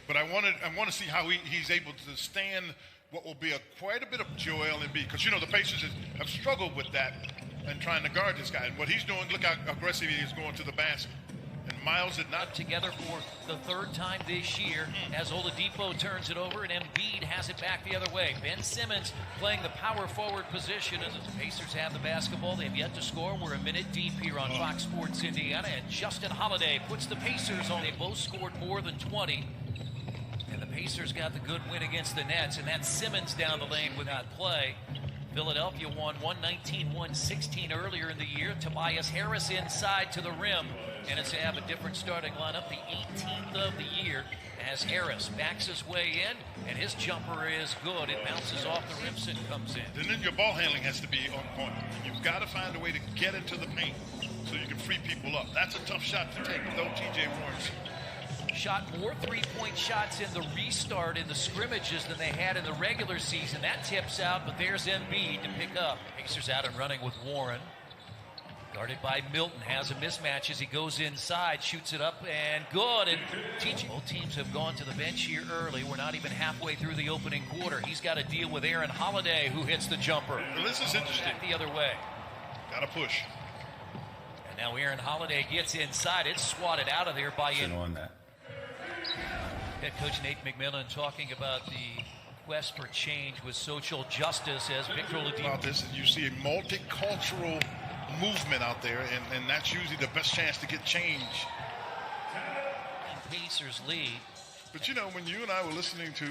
But I want to see how he's able to stand what will be quite a bit of Joel Embiid, because the Pacers have struggled with that and trying to guard this guy. And what he's doing, look how aggressive he is going to the basket. And Miles did not. Together for the third time this year as Oladipo turns it over and Embiid has it back the other way. Ben Simmons playing the power forward position as the Pacers have the basketball. They've yet to score. We're a minute deep here on Fox Sports Indiana, and Justin Holiday puts the Pacers on. They both scored more than 20. And the Pacers got the good win against the Nets, and that's Simmons down the lane without play. Philadelphia won 119-116 earlier in the year. Tobias Harris inside to the rim, and it's to have a different starting lineup, the 18th of the year, as Harris backs his way in, and his jumper is good. It bounces off the rim and comes in. And then your ball handling has to be on point. You've got to find a way to get into the paint so you can free people up. That's a tough shot to take, though T.J. Warren's shot more three-point shots in the restart in the scrimmages than they had in the regular season. That tips out, but there's Embiid to pick up. Pacers out and running with Warren. Guarded by Milton, has a mismatch as he goes inside, shoots it up, and good. And both teams have gone to the bench here early. We're not even halfway through the opening quarter. He's got to deal with Aaron Holiday, who hits the jumper. Well, this is interesting. Back the other way. Got to push. And now Aaron Holiday gets inside. It's swatted out of there by on that. Head coach Nate McMillan talking about the quest for change with social justice as Victor Oladipo. About this, you see a multicultural movement out there, and that's usually the best chance to get change. And Pacers lead. But when you and I were listening to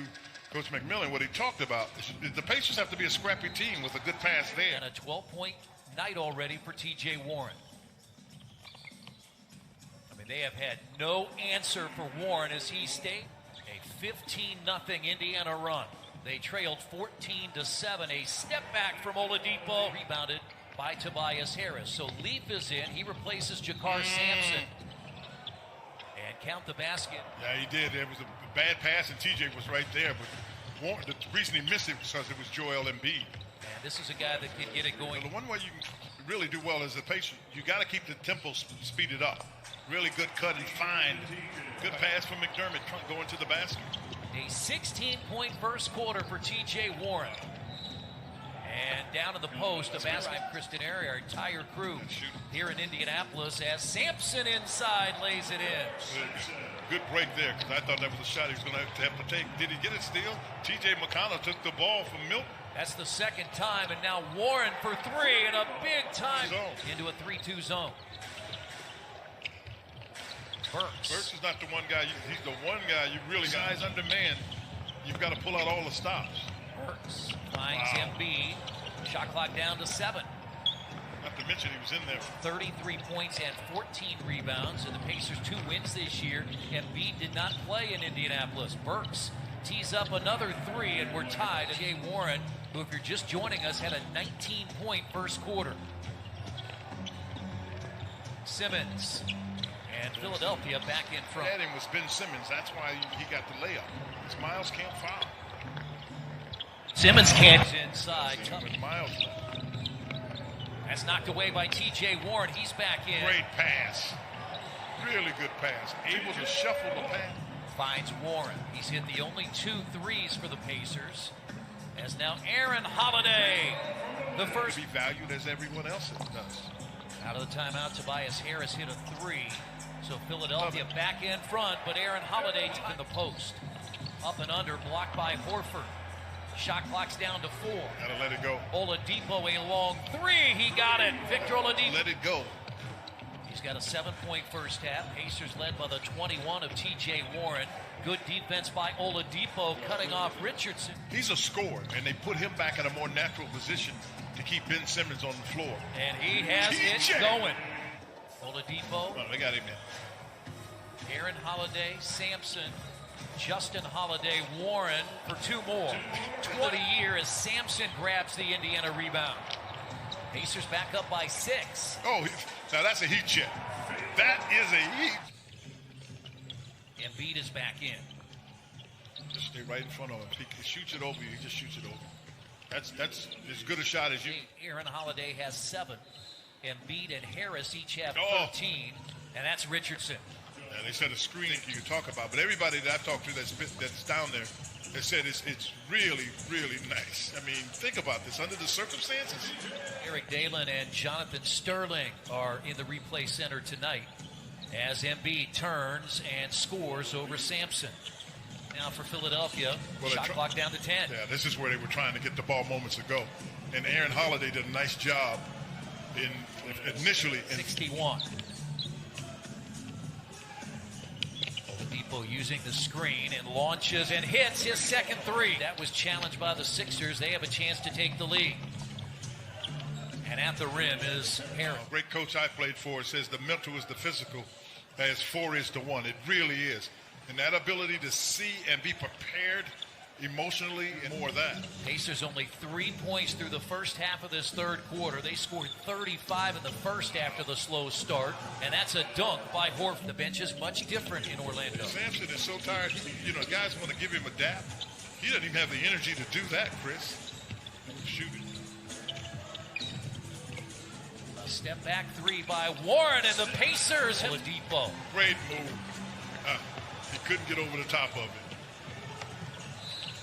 Coach McMillan, what he talked about is the Pacers have to be a scrappy team with a good pass there. And a 12-point night already for T.J. Warren. They have had no answer for Warren as he stayed. A 15-0 Indiana run. They trailed 14-7. A step back from Oladipo. Rebounded by Tobias Harris. So Leaf is in. He replaces Jakar Sampson. And count the basket. Yeah, he did. It was a bad pass, and TJ was right there. But Warren, the reason he missed it was because it was Joel Embiid. And this is a guy that can get it going. So the one way you can really do well as a patient, you got to keep the tempo speeded up. Really good cut and find. Good pass from McDermott going to the basket. A 16-point first quarter for T.J. Warren. And down to the post, the basket. Kristen Airy, our entire crew here in Indianapolis, as Sampson inside lays it in. Good break there, because I thought that was a shot he was going to have to take. Did he get it still? T.J. McConnell took the ball from Milton. That's the second time, and now Warren for three in a big time into a 3-2 zone. Burks is not the one guy. He's the one guy you really guys under man. You've got to pull out all the stops. Burks finds Embiid. Shot clock down to 7. Not to mention he was in there. 33 points and 14 rebounds. And the Pacers 2 wins this year. Embiid did not play in Indianapolis. Burks tees up another 3, and we're tied. Jay Warren, who, if you're just joining us, had a 19-point first quarter. Simmons. And Philadelphia back in front. That was Ben Simmons. That's why he got the layup. Because Miles can't foul. Simmons can't. Inside. With Miles left. That's knocked away by T.J. Warren. He's back in. Great pass. Really good pass. Able to shuffle the pass. Finds Warren. He's hit the only 2 threes for the Pacers. As now Aaron Holiday. The first. To be valued as everyone else does. Out of the timeout, Tobias Harris hit a 3. So Philadelphia back in front, but Aaron Holiday deep in the post. Up and under, blocked by Horford. Shot clock's down to 4. Gotta let it go. Oladipo, a long 3. He got it. Victor Oladipo. Let it go. He's got a 7-point first half. Pacers led by the 21 of T.J. Warren. Good defense by Oladipo, cutting off Richardson. He's a scorer, and they put him back in a more natural position to keep Ben Simmons on the floor. And he has it going. Oladipo. Oh, they got him in. Aaron Holiday, Sampson, Justin Holiday, Warren for 2 more. 20 year as Sampson grabs the Indiana rebound. Pacers back up by 6. Oh, now that's a heat check. That is a heat. Embiid is back in. Just stay right in front of him. He shoots it over you. He just shoots it over. That's as good a shot as you. Aaron Holiday has 7. Embiid and Harris each have 13. And that's Richardson. And they said a screening you talk about, but everybody that I've talked to that's down there, they said it's really, really nice. I mean, think about this under the circumstances. Eric Dalen and Jonathan Sterling are in the replay center tonight as Embiid turns and scores over Sampson. Now for Philadelphia, shot clock down to 10. Yeah, this is where they were trying to get the ball moments ago. And Aaron Holiday did a nice job initially. 61. Oladipo using the screen and launches and hits his second three. That was challenged by the Sixers. They have a chance to take the lead. And at the rim is Harris. Great coach I played for says the mental is the physical as 4 is to 1. It really is. And that ability to see and be prepared emotionally and more of that. Pacers only 3 points through the first half of this third quarter. They scored 35 in the first after the slow start, and that's a dunk by Horford. The bench is much different in Orlando. Sampson is so tired. You know, guys want to give him a dap. He doesn't even have the energy to do that, Chris. Shoot it. A step back three by Warren, and the Pacers. Oladipo. Great move. He couldn't get over the top of it.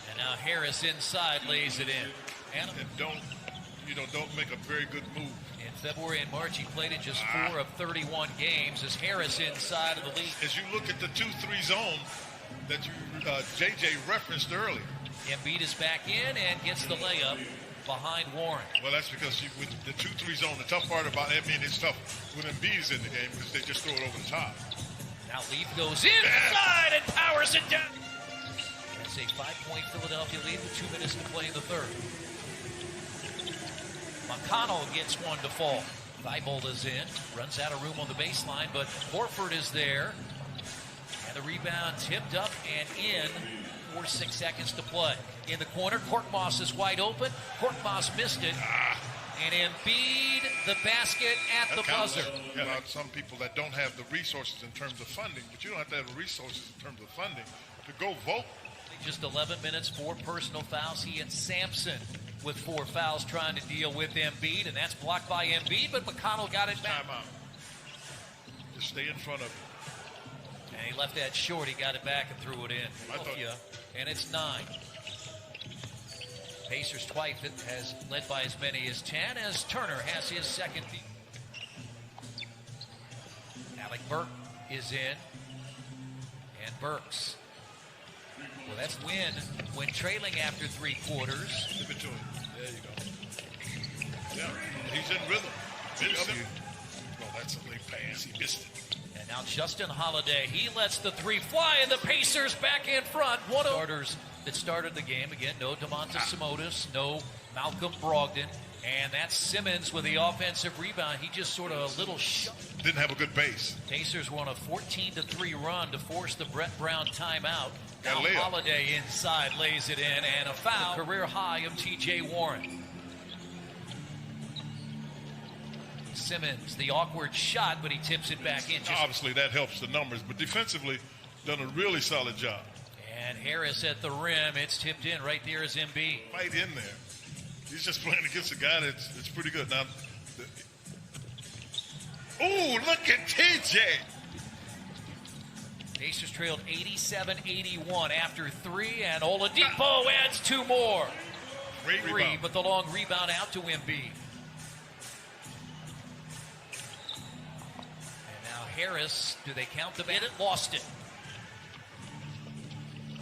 And now Harris inside lays it in. And don't make a very good move. In February and March, he played in just 4 of 31 games as Harris inside of the league. As you look at the 2-3 zone that JJ referenced earlier. Embiid is back in and gets the layup behind Warren. Well, that's because with the 2-3 zone, the tough part about it, I mean, it's tough when Embiid's in the game because they just throw it over the top. Now Leaf goes inside and powers it down. That's a 5-point Philadelphia lead with 2 minutes to play in the third. McConnell gets one to fall. Thibault is in, runs out of room on the baseline, but Horford is there. And the rebound tipped up and in. 4-6 seconds to play. In the corner, Korkmaz is wide open. Korkmaz missed it. And Embiid, the basket at the buzzer. Yeah, some people that don't have the resources in terms of funding, but you don't have to have the resources in terms of funding to go vote. Just 11 minutes, 4 personal fouls. He and Sampson with 4 fouls trying to deal with Embiid, and that's blocked by Embiid, but McConnell got it back. Timeout. Just stay in front of him. And he left that short. He got it back and threw it in. And it's 9. Pacers twice has led by as many as 10 as Turner has his second beat. Alec Burke is in. And Burks. Well, that's when trailing after 3 quarters. Give it to him. There you go. Yeah, he's in rhythm. Well, that's a late pass. He missed it. And now Justin Holiday, he lets the 3 fly, and the Pacers back in front. One of the starters that started the game. Again, no Domantas Sabonis, no Malcolm Brogdon. And that's Simmons with the offensive rebound. He just sort of a little didn't have a good base. Pacers were on a 14-3 run to force the Brett Brown timeout. Now Leo. Holiday inside lays it in, and a foul. Career high of T.J. Warren. Simmons, the awkward shot, but he tips it back in. Obviously, that helps the numbers, but defensively, done a really solid job. And Harris at the rim. It's tipped in. Right there is Embiid. Right in there. He's just playing against a guy that's pretty good. Now, look at TJ. Pacers trailed 87-81 after 3, and Oladipo adds 2 more. Great 3, rebound. but the long rebound out to Embiid. And now Harris, do they count the bid? It lost it.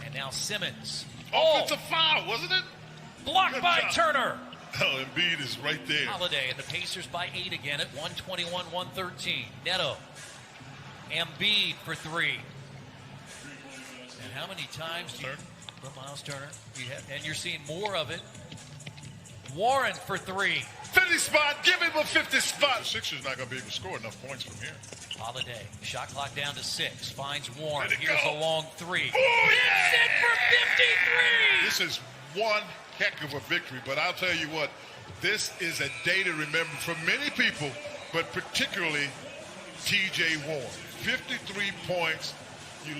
And now Simmons. Offensive foul, wasn't it? Blocked by Turner. Oh, Embiid is right there. Holiday and the Pacers by 8 again at 121-113. Neto. Embiid for 3. And how many times do you... Miles Turner. And you're seeing more of it. Warren for 3. 50 spot. Give him a 50 spot. Sixers not going to be able to score enough points from here. Holiday. Shot clock down to 6. Finds Warren. Let it Here's go. a long 3. Oh, yeah! Set for 53! This is one heck of a victory, but I'll tell you what, this is a day to remember for many people, but particularly T.J. Warren. 53 points. You